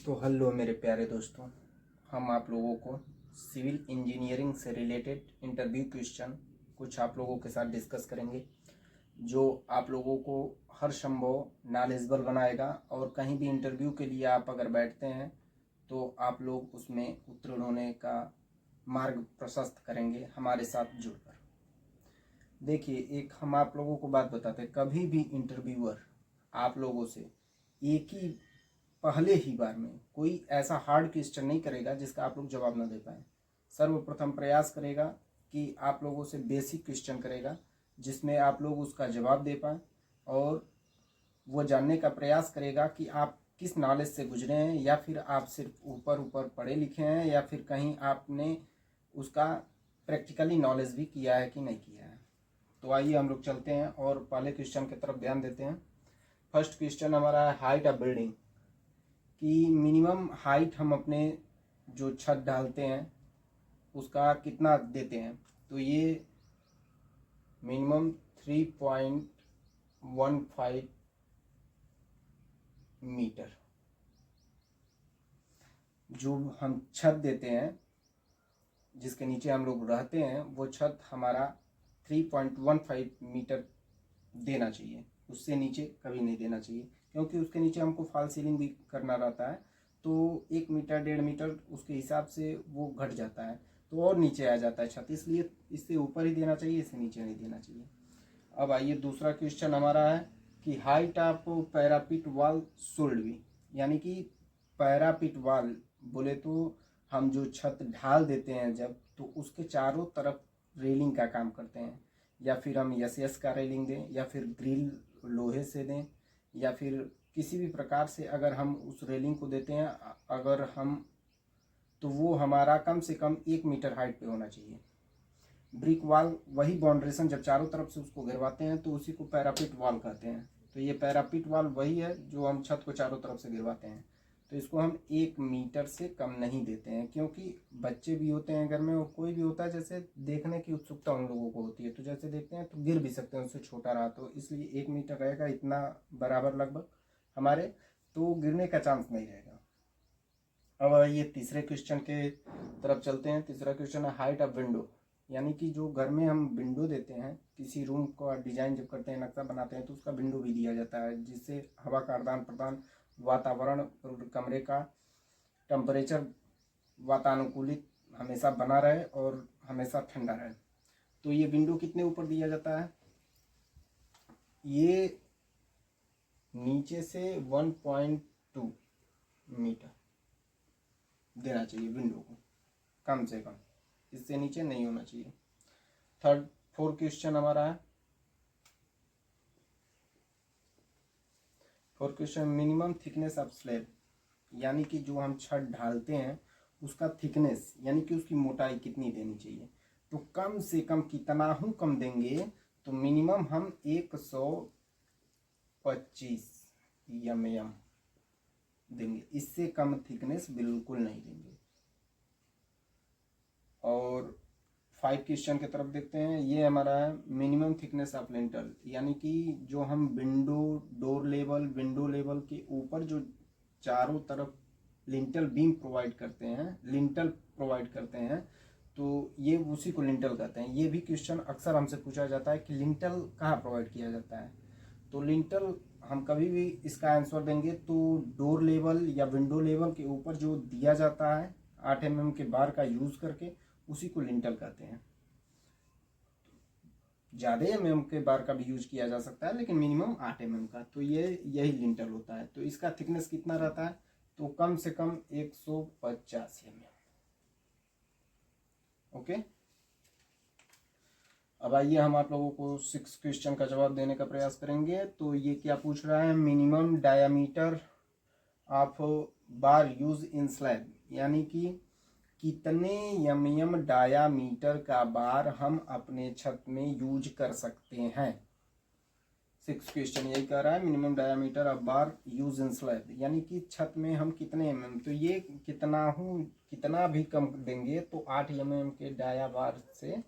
तो हेलो मेरे प्यारे दोस्तों, हम आप लोगों को सिविल इंजीनियरिंग से रिलेटेड इंटरव्यू क्वेश्चन कुछ आप लोगों के साथ डिस्कस करेंगे, जो आप लोगों को हर संभव नॉलेजेबल बनाएगा। और कहीं भी इंटरव्यू के लिए आप अगर बैठते हैं तो आप लोग उसमें उत्तीर्ण होने का मार्ग प्रशस्त करेंगे हमारे साथ जुड़कर। देखिए, एक हम आप लोगों को बात बताते हैं, कभी भी इंटरव्यूअर आप लोगों से एक ही पहले ही बार में कोई ऐसा हार्ड क्वेश्चन नहीं करेगा जिसका आप लोग जवाब ना दे पाए। सर्वप्रथम प्रयास करेगा कि आप लोगों से बेसिक क्वेश्चन करेगा जिसमें आप लोग उसका जवाब दे पाए, और वो जानने का प्रयास करेगा कि आप किस नॉलेज से गुजरे हैं, या फिर आप सिर्फ ऊपर ऊपर पढ़े लिखे हैं, या फिर कहीं आपने उसका प्रैक्टिकली नॉलेज भी किया है कि नहीं किया है। तो आइए हम लोग चलते हैं और पहले क्वेश्चन की तरफ ध्यान देते हैं। फर्स्ट क्वेश्चन हमारा है हाइट ऑफ बिल्डिंग, कि मिनिमम हाइट हम अपने जो छत ढालते हैं उसका कितना देते हैं। तो ये मिनिमम 3.15 मीटर जो हम छत देते हैं, जिसके नीचे हम लोग रहते हैं, वो छत हमारा 3.15 मीटर देना चाहिए। उससे नीचे कभी नहीं देना चाहिए, क्योंकि उसके नीचे हमको फॉल सीलिंग भी करना रहता है। तो 1 मीटर 1.5 मीटर उसके हिसाब से वो घट जाता है, तो और नीचे आ जाता है छत। इसलिए इससे ऊपर ही देना चाहिए, इससे नीचे नहीं देना चाहिए। अब आइए दूसरा क्वेश्चन हमारा है कि height of parapet wall should be, यानी कि पैरापिट वॉल बोले तो हम जो छत ढाल देते हैं जब, तो उसके चारों तरफ रेलिंग का काम करते हैं। या फिर हम यस का रेलिंग दें, या फिर ग्रिल लोहे से दें, या फिर किसी भी प्रकार से अगर हम उस रेलिंग को देते हैं, अगर हम तो वो हमारा कम से कम 1 मीटर हाइट पे होना चाहिए। ब्रिक वॉल वही बाउंड्रेशन जब चारों तरफ से उसको गिरवाते हैं तो उसी को पैरापिट वॉल कहते हैं। तो ये पैरापिट वॉल वही है जो हम छत को चारों तरफ से गिरवाते हैं। तो इसको हम 1 मीटर से कम नहीं देते हैं, क्योंकि बच्चे भी होते हैं घर में और कोई भी होता है, जैसे देखने की उत्सुकता उन लोगों को होती है, तो जैसे देखते हैं तो गिर भी सकते हैं उससे छोटा रहा तो, इसलिए 1 मीटर रहेगा, इतना बराबर लगभग हमारे, तो गिरने का चांस नहीं रहेगा। अब ये तीसरे क्वेश्चन के तरफ चलते हैं। तीसरा क्वेश्चन है हाइट ऑफ विंडो, यानी कि जो घर में हम विंडो देते हैं, किसी रूम का डिजाइन जब करते हैं, नक्शा बनाते हैं, तो उसका विंडो भी दिया जाता है, जिससे हवा का आदान प्रदान, वातावरण और कमरे का टेम्परेचर वातानुकूलित हमेशा बना रहे और हमेशा ठंडा रहे। तो ये विंडो कितने ऊपर दिया जाता है? ये नीचे से 1.2 मीटर देना चाहिए विंडो को, कम से कम, इससे नीचे नहीं होना चाहिए। फोर्थ क्वेश्चन हमारा है, fourth question minimum thickness of slab, यानी कि जो हम छत ढालते हैं उसका थिकनेस, यानी कि उसकी मोटाई कितनी देनी चाहिए। तो कम से कम कितना ही कम देंगे, तो मिनिमम हम 125 mm देंगे, इससे कम थिकनेस बिल्कुल नहीं देंगे। और 5 क्वेश्चन की तरफ देखते हैं। ये हमारा है मिनिमम थिकनेस ऑफ लिंटल, यानी कि जो हम विंडो लेवल के ऊपर जो चारों तरफ लिंटल बीम प्रोवाइड करते हैं, लिंटल प्रोवाइड करते हैं, तो ये उसी को लिंटल कहते हैं। ये भी क्वेश्चन अक्सर हमसे पूछा जाता है कि लिंटल कहाँ प्रोवाइड किया जाता है। तो लिंटल हम कभी भी इसका आंसर देंगे तो डोर लेवल या विंडो लेवल के ऊपर जो दिया जाता है 8 mm के बार का यूज करके, उसी को लिंटल कहते हैं। ज़्यादा mm के बार का भी यूज किया जा सकता है, लेकिन मिनिमम 8 mm का, तो यही लिंटल होता है। तो इसका थिकनेस कितना रहता है? तो कम से कम 150 mm। ओके, अब आइए हम आप लोगों को 6 क्वेश्चन का जवाब देने का प्रयास करेंगे। तो ये क्या पूछ रहा है, minimum diameter of bar use in slab, यानी कि कितने mm डायामीटर का बार हम अपने छत में यूज कर सकते हैं। 6 क्वेश्चन यही कह रहा है, minimum diameter of bar use in slab, यानी कि छत में हम कितने mm, तो ये कितना भी कम देंगे तो 8 mm के डाया बार से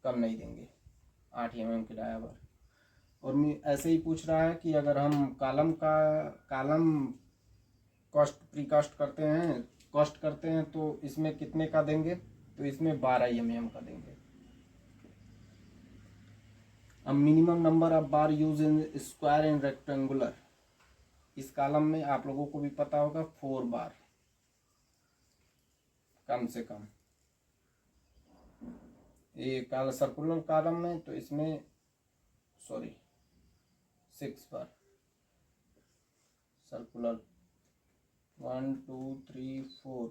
कम नहीं देंगे, 8 mm के डाया बार। और ऐसे ही पूछ रहा है कि अगर हम कॉलम प्रीकास्ट करते हैं तो इसमें कितने का देंगे, तो इसमें 12 mm का देंगे। अब minimum number of bar use in square and rectangular, इस कॉलम में आप लोगों को भी पता होगा 4 बार कम से कम। ये सर्कुलर कॉलम में तो इसमें 6 बार सर्कुलर, 1 2 3 4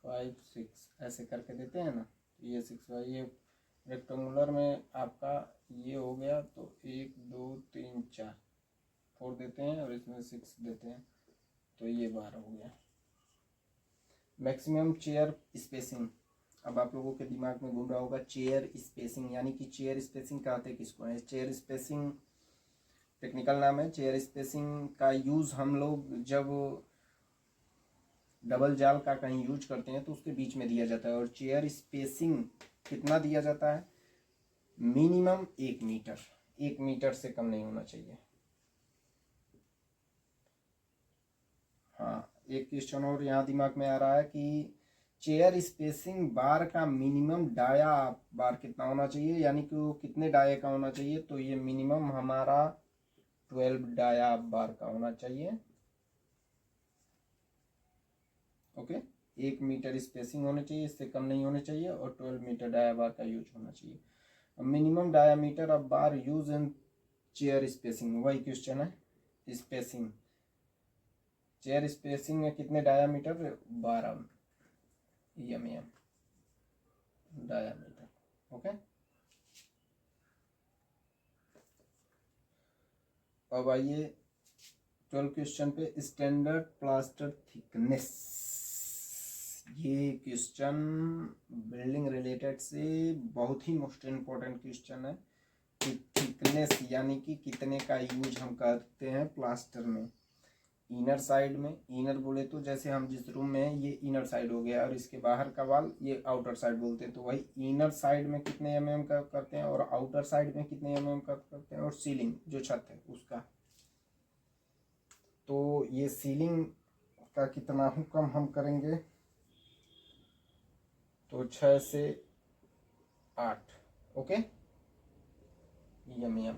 5 6 ऐसे करके देते हैं ना, तो ये 6 बार। ये रेक्टेंगुलर में आपका ये हो गया, तो 1 2 3 4 देते हैं और इसमें 6 देते हैं, तो ये 12 हो गया। मैक्सिमम चेयर स्पेसिंग, अब आप लोगों के दिमाग में घूम रहा होगा चेयर स्पेसिंग, यानी कि चेयर स्पेसिंग कहते किसको है। चेयर स्पेसिंग टेक्निकल नाम है। चेयर स्पेसिंग का यूज़ हम लोग जब डबल जाल का कहीं यूज करते हैं तो उसके बीच में दिया जाता है। और चेयर स्पेसिंग कितना दिया जाता है, मिनिमम 1 मीटर, 1 मीटर से कम नहीं होना चाहिए। हाँ, एक क्वेश्चन और यहाँ दिमाग में आ रहा है कि चेयर स्पेसिंग बार का मिनिमम डाया बार कितना होना चाहिए, यानी कि वो कितने डाये का होना चाहिए, तो ये मिनिमम हमारा 12 डाया बार का होना चाहिए। ओके, 1 मीटर स्पेसिंग होनी चाहिए, इससे कम नहीं होने चाहिए, और 12 मीटर डाया बार का यूज होना चाहिए। Minimum diameter of bar use in chair spacing, वही क्वेश्चन है। स्पेसिंग, चेयर स्पेसिंग में कितने डायामीटर, 12 mm डायामीटर। ओके, अब आइए 12 क्वेश्चन पे, स्टैंडर्ड प्लास्टर थिकनेस। ये क्वेश्चन बिल्डिंग रिलेटेड से बहुत ही मोस्ट इम्पोर्टेंट क्वेश्चन है कि थिकनेस यानी कि कितने का यूज हम करते हैं प्लास्टर में। इनर साइड में, इनर बोले तो जैसे हम जिस रूम में है ये इनर साइड हो गया, और इसके बाहर का वाल ये आउटर साइड बोलते हैं, तो वही इनर साइड में कितने mm का करते हैं और आउटर साइड में कितने mm का करते हैं, और सीलिंग जो छत है उसका। तो ये सीलिंग का कितना हुक्म हम करेंगे, तो 6 से 8 ओके mm।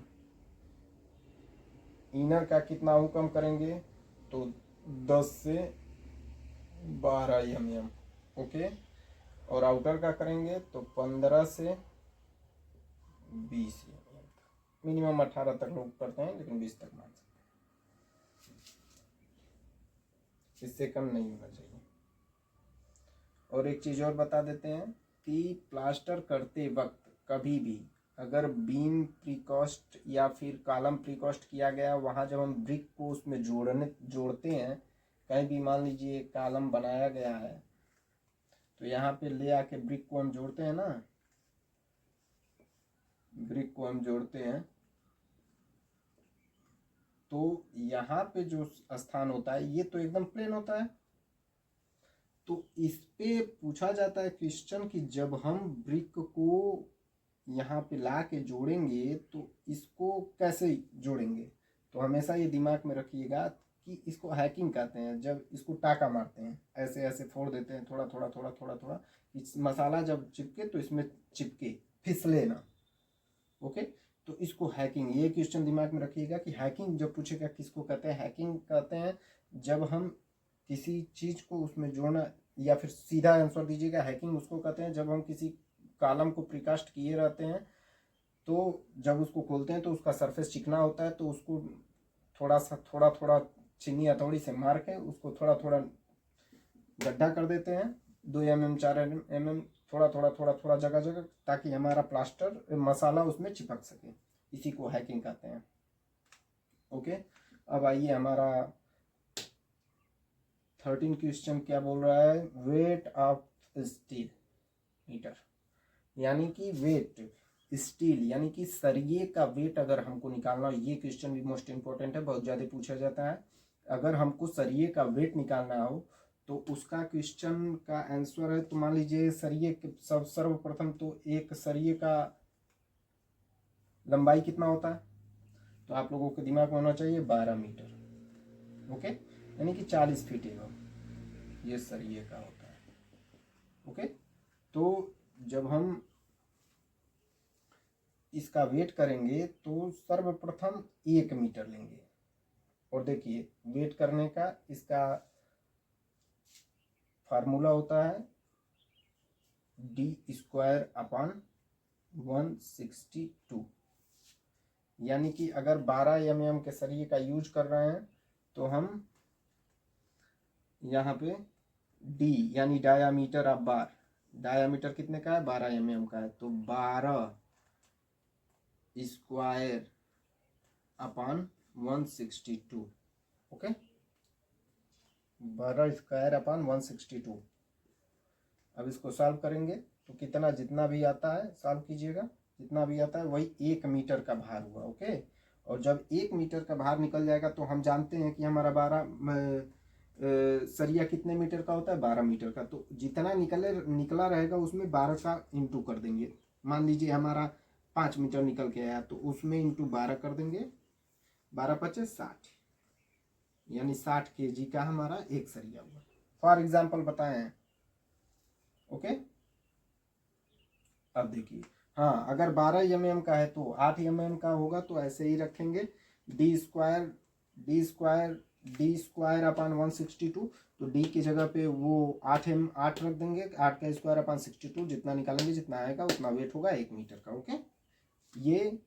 इनर का कितना हुक्म करेंगे, तो 10 से 12 mm ओके। और आउटर का करेंगे तो 15 से 20 mm। मिनिमम 18 तक लोग करते हैं, लेकिन 20 तक मान सकते हैं, इससे कम नहीं होना चाहिए। और एक चीज़ और बता देते हैं कि प्लास्टर करते वक्त कभी भी अगर बीम प्रीकास्ट या फिर कॉलम प्रीकास्ट किया गया, वहाँ जब हम ब्रिक को उसमें जोड़ते हैं, कहीं भी मान लीजिए कॉलम बनाया गया है, तो यहाँ पे ले आके ब्रिक को हम जोड़ते हैं ना, ब्रिक को हम जोड़ते हैं, तो यहाँ पे जो स्थान होता है ये तो एकदम प्लेन होता है, तो इस पे पूछा जाता है क्वेश्चन कि जब हम ब्रिक को यहाँ पे ला के जोड़ेंगे तो इसको कैसे जोड़ेंगे। तो हमेशा ये दिमाग में रखिएगा कि इसको हैकिंग कहते हैं। जब इसको टाका मारते हैं, ऐसे ऐसे फोड़ देते हैं, थोड़ा थोड़ा थोड़ा थोड़ा थोड़ा, इस मसाला जब चिपके तो इसमें चिपके, फिसले ना। ओके, तो इसको हैकिंग, ये क्वेश्चन दिमाग में रखिएगा कि हैकिंग जब पूछेगा किसको कहते हैं, हैकिंग कहते हैं जब हम किसी चीज़ को उसमें जोड़ना, या फिर सीधा आंसर दीजिएगा, हैकिंग उसको कहते हैं जब हम किसी कॉलम को प्रीकास्ट किए रहते हैं, तो जब उसको खोलते हैं तो उसका सरफेस चिकना होता है, तो उसको थोड़ा थोड़ा चीनी हथौड़ी से मार के उसको थोड़ा थोड़ा गड्ढा कर देते हैं, 2 mm 4 mm, थोड़ा थोड़ा थोड़ा थोड़ा जगह जगह, ताकि हमारा प्लास्टर मसाला उसमें चिपक सके। इसी को हैकिंग कहते हैं। ओके, अब आइए हमारा 13 क्वेश्चन क्या बोल रहा है, वेट ऑफ स्टील मीटर, यानी कि वेट स्टील यानी कि सरिये का वेट अगर हमको निकालना हो, ये क्वेश्चन भी मोस्ट इंपॉर्टेंट है, बहुत ज़्यादा पूछा जाता है। अगर हमको सरिये का वेट निकालना हो तो उसका क्वेश्चन का आंसर है, तो मान लीजिए सरिये सर्वप्रथम तो एक सरिये का लंबाई कितना होता है, तो आप लोगों के दिमाग में होना चाहिए 12 मीटर। ओके, यानी कि 40 फीट एवं ये सरिये का होता है। ओके, तो जब हम इसका वेट करेंगे तो सर्वप्रथम 1 मीटर लेंगे। और देखिए वेट करने का इसका फार्मूला होता है d²/162। यानी कि अगर 12 mm के सरिये का यूज कर रहे हैं तो हम यहाँ पे d यानी डायामीटर ऑफ बार, डायामीटर कितने का है 12 mm का है, तो 12/162। ओके, 12/162। अब इसको सॉल्व करेंगे तो कितना, जितना भी आता है सॉल्व कीजिएगा, जितना भी आता है वही 1 मीटर का भार हुआ। ओके, और जब 1 मीटर का भार निकल जाएगा तो हम जानते हैं कि हमारा 12 सरिया कितने मीटर का होता है 12 मीटर का, तो जितना निकला रहेगा उसमें 12 का इंटू कर देंगे। मान लीजिए हमारा 5 मीटर निकल के आया तो उसमें इंटू 12 कर देंगे, 12×5 = 60, यानी 60 kg का हमारा एक सरिया हुआ। फॉर एग्जाम्पल बताएं। ओके, अब देखिए, हाँ अगर 12 mm का है तो 8 mm का होगा, तो ऐसे ही रखेंगे d²/162। तो d की जगह पे वो 8 रख देंगे, 8²/62, जितना निकालेंगे जितना आएगा उतना वेट होगा 1 मीटर का। ओके, ये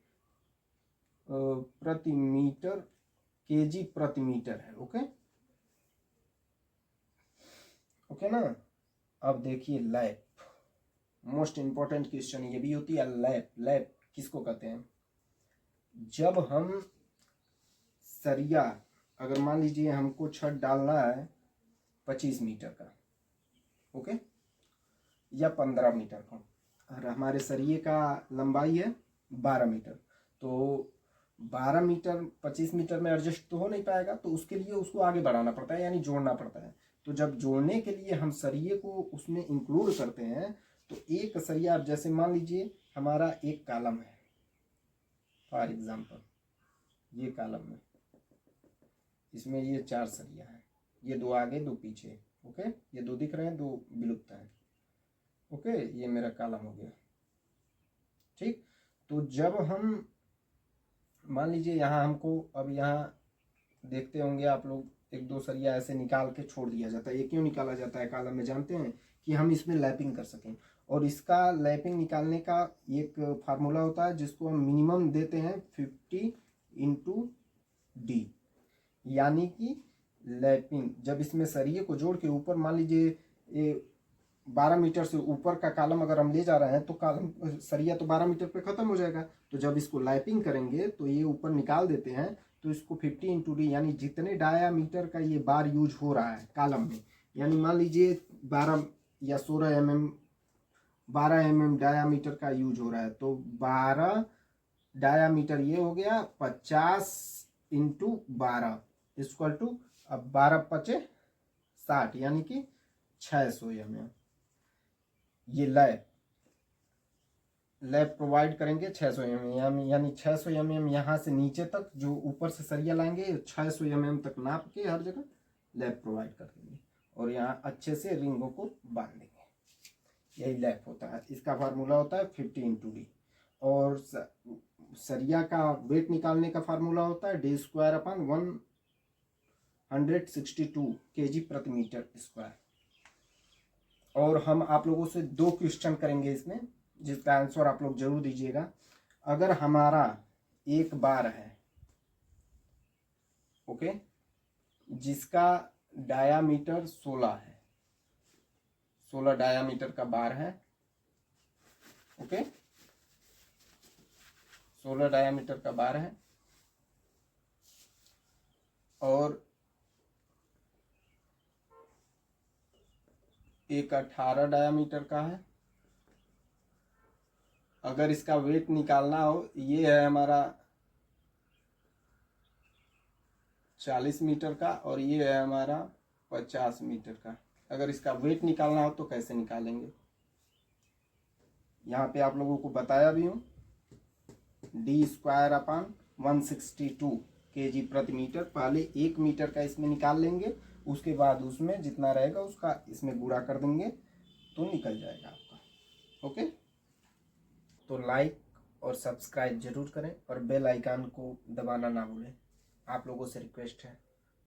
प्रति मीटर kg प्रति मीटर है। ओके ओके ना। अब देखिए लैप, मोस्ट इंपॉर्टेंट क्वेश्चन ये भी होती है। लैप, लैप किसको कहते हैं? जब हम सरिया, अगर मान लीजिए हमको छत डालना है 25 मीटर का, ओके, या 15 मीटर का, और हमारे सरिये का लंबाई है 12 मीटर, तो 12 मीटर 25 मीटर में एडजस्ट तो हो नहीं पाएगा, तो उसके लिए उसको आगे बढ़ाना पड़ता है, यानी जोड़ना पड़ता है। तो जब जोड़ने के लिए हम सरिये को उसमें इंक्लूड करते हैं, तो एक सरिया, जैसे मान लीजिए हमारा एक कॉलम है, फॉर एग्जांपल ये कॉलम में, इसमें ये 4 सरिया है, ये 2 आगे 2 पीछे। ओके, ये 2 दिख रहे हैं, 2 विलुप्त हैं। ओके, ये मेरा कॉलम हो गया। ठीक, तो जब हम मान लीजिए यहाँ हमको, अब यहाँ देखते होंगे आप लोग, 1-2 सरिया ऐसे निकाल के छोड़ दिया जाता है। ये क्यों निकाला जाता है कॉलम में, जानते हैं? कि हम इसमें लैपिंग कर सकें। और इसका लैपिंग निकालने का एक फार्मूला होता है जिसको हम मिनिमम देते हैं 50/d, यानी कि लैपिंग, जब इसमें सरिये को जोड़ के ऊपर, मान लीजिए ये 12 मीटर से ऊपर का कॉलम अगर हम ले जा रहे हैं तो कॉलम सरिया तो 12 मीटर पे खत्म हो जाएगा। तो जब इसको लैपिंग करेंगे तो ये ऊपर निकाल देते हैं, तो इसको 50/d, यानी जितने डायामीटर का ये बार यूज हो रहा है कॉलम में, यानी मान लीजिए 12 या 16 mm, 12 mm डायामीटर का यूज हो रहा है, तो 12 डायामीटर ये हो गया 50/12 इक्वल टू, अब 12×5 = 60, यानी कि 600 mm। ये लैप प्रोवाइड करेंगे 600 mm, यानी 600 mm यहाँ से नीचे तक जो ऊपर से सरिया लाएंगे 600 mm तक नाप के हर जगह लैप प्रोवाइड कर देंगे, और यहाँ अच्छे से रिंगों को बांध देंगे। यही लैप होता है। इसका फार्मूला होता है 50/d। और सरिया का वेट निकालने का फार्मूला होता है d²/162 kg प्रति मीटर स्क्वायर। और हम आप लोगों से 2 क्वेश्चन करेंगे इसमें, जिसका आंसर आप लोग जरूर दीजिएगा। अगर हमारा एक बार है, ओके, जिसका डायामीटर 16 है, 16 डायामीटर का बार है, ओके, 16 डायामीटर का बार है, और एक 18 डायामीटर का है। अगर इसका वेट निकालना हो, ये है हमारा 40 मीटर का, और ये है हमारा 50 मीटर का। अगर इसका वेट निकालना हो तो कैसे निकालेंगे? यहाँ पे आप लोगों को बताया भी हूँ, d²/162 केजी प्रति मीटर। पहले 1 मीटर का इसमें निकाल लेंगे, उसके बाद उसमें जितना रहेगा उसका इसमें गुणा कर देंगे तो निकल जाएगा आपका। ओके, तो लाइक और सब्सक्राइब जरूर करें और बेल आइकन को दबाना ना भूलें, आप लोगों से रिक्वेस्ट है।